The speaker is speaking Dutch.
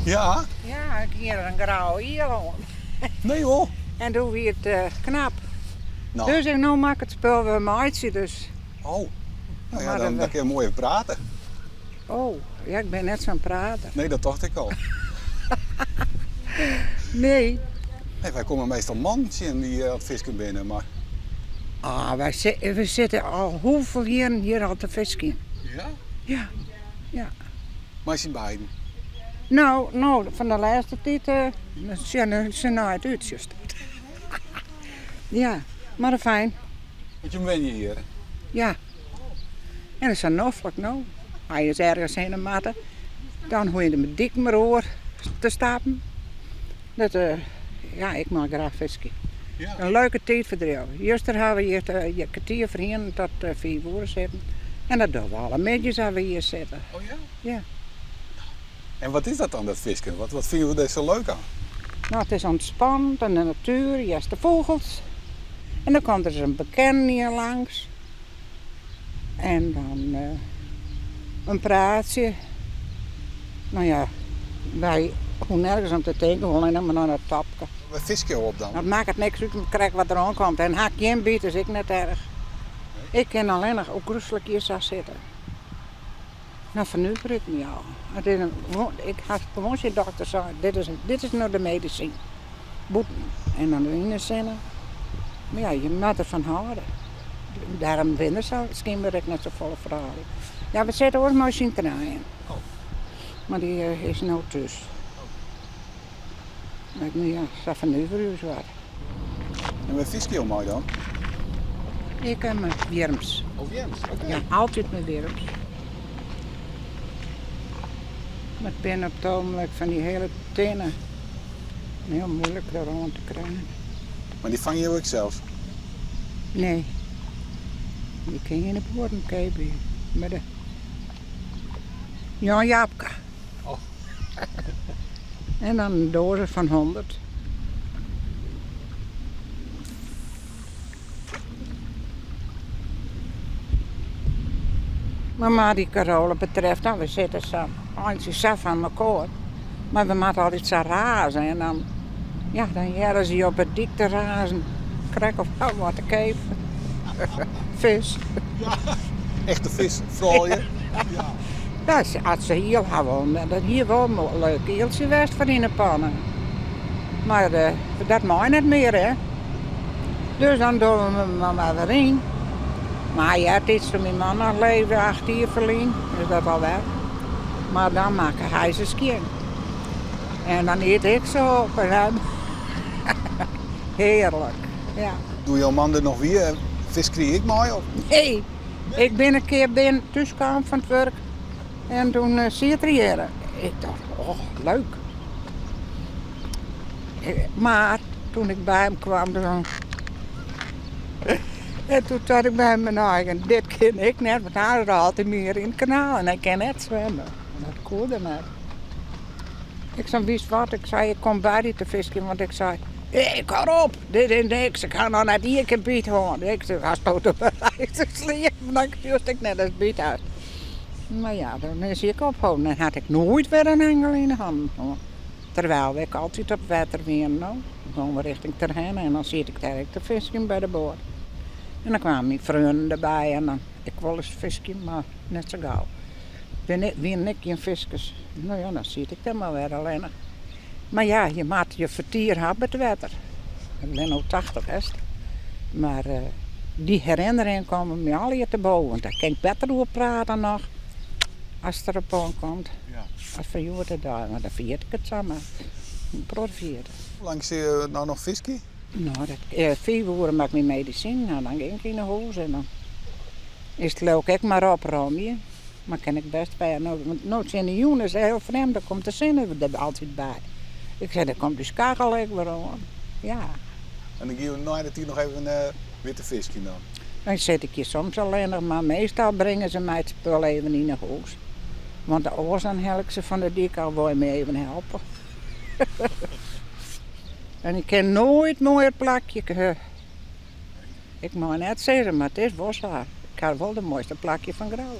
Ja? Ja, ik hier een grauw ierland. Nee hoor. En toen weer het knap. Nou, Dus ik nou maak het spel weer maatje, dus... oh. Nou ja, Maar dan kun je mooi even praten. Oh, ja, ik ben net zo'n prater. Nee, dat dacht ik al. Nee. Nee, wij komen meestal mannen die aan het visken binnen, maar... Ah, we zitten al hoeveel jaren hier al te visken. Ja? Ja, ja. Maar zijn beiden. Nou, van de laatste tijd zijn nou het uitjes. Ja, maar fijn. Want je ben je hier. Ja. En dat is een noffelijk nou. Als je is ergens heen matten, dan hoor je er met dik maar oor te stappen. Dat, ja, ik mag graag visken. Ja. Een leuke tijd voor jou. Eerst hebben we hier je kwartier voor tot 4 uur zitten. En dat doen we alle middags als we hier zitten. Oh ja? Ja. En wat is dat dan, dat visken? Wat vinden we er zo leuk aan? Nou, het is ontspannend en de natuur, juist de vogels. En dan komt er eens een bekende hier langs. En dan een praatje. Nou ja, wij gewoon nergens om te denken, gewoon alleen maar naar het tapje. Wat visk je op dan? Dat maakt het niks uit, ik krijg wat er aankomt. En haak je een biet, is ik net erg. Ik kan alleen nog ook rustig hier zo zitten. Nou, van nu ik me al. Ik had gewoon je dokter zeggen, dit is nou de medicijn. Boeten. En dan de ene zinnen. Maar ja, je moet ervan houden. Daarom winnen ze schimmer ik net zo volle verhalen. Ja, we zetten ook maar zien draaien. Oh. Maar die is nou thuis. Maar ik moet ja, dat van nu voor u zwaar. En wat visk je op mij dan? Ik heb mijn wierms. Oh, Jens. Oké. Ja, altijd mijn wierms. Met pen op het ogenblik van die hele tenen. Heel moeilijk er rond te krijgen. Maar die vang je ook zelf? Nee. Die kan je in de bodem kijken. Met de... Jan Jaapka. Oh. En dan een doos van 100. Maar die Carola betreft, nou, we zitten zo eindje zo van elkaar. Maar we moeten altijd zo razen en dan, ja, dan jaren ze je op het dik te razen. Krijg of wat te kijken. Vis. Ja. Echte vis, vooral je. Ja. Ja, als ze hier hebben, dat hier wel een leuk eeltje was voor in de pannen. Maar dat mag niet meer, hè. Dus dan doen we hem maar weer in. Maar ja, het is toen mijn man nog leven achter hier verlien, dus dat al wel. Maar dan maken hij zijn skin. En dan eet ik zo op en dan... Heerlijk, ja. Doe jouw man er nog weer? Vis kreeg ik mooi op? Nee, ik ben een keer thuisgekomen van het werk. En toen zie je het hier. Ik dacht, oh, leuk. Maar toen ik bij hem kwam, dan... En toen dacht ik bij mijn eigen, dit ken ik net, want hij is altijd meer in het kanaal en hij kan net zwemmen. Dat koelde net. Ik zei, wist wat? Ik zei, ik kom bij die te visken, want ik zei, hé, kom op, dit is niks, ik ga nog naar die gebied gaan. Ik zei, ga stoot op een sleep, dan stuurde ik net als biet uit. Maar ja, dan is ik opgehouden en had ik nooit weer een engel in de hand. Terwijl ik altijd op water weer, nou, dan gaan we richting terrein en dan zit ik direct te visken bij de boot. En dan kwamen mijn vrienden erbij en dan, ik wil eens visken, maar net zo gauw. Wie ik geen viskers, nou ja, dan zie ik dat maar weer alleen. Maar ja, je moet je vertier hebben het water. Ik ben nu 80 est. Maar die herinneringen komen me al hier te boven. Want daar kan ik beter over praten nog. Als het erop aankomt. Ja. Als verjoerde daar, maar dan vier ik het samen. Profieren. Hoe lang zie je nou nog viskie? Nou, 4 uur maak ik mijn medicijn. Nou, dan ging ik in de huis en dan is het leuk. Ik maar opruimen. Maar kan ik best bij. Nou, in de jongen is heel vreemd. Daar komt de zin er altijd bij. Ik zei, daar komt die skakel ik weer aan. Ja. En dan gaan we na de tijd nog even witte viskie dan. Dan zit ik je soms alleen nog, maar meestal brengen ze mij het spul even in de huis. Want de oors dan help ik ze van de dik al, wil je me even helpen. En ik ken nooit mooi het plakje. Ik mag net zeggen, maar het is boshaar. Ik had wel de mooiste plakje van grauw.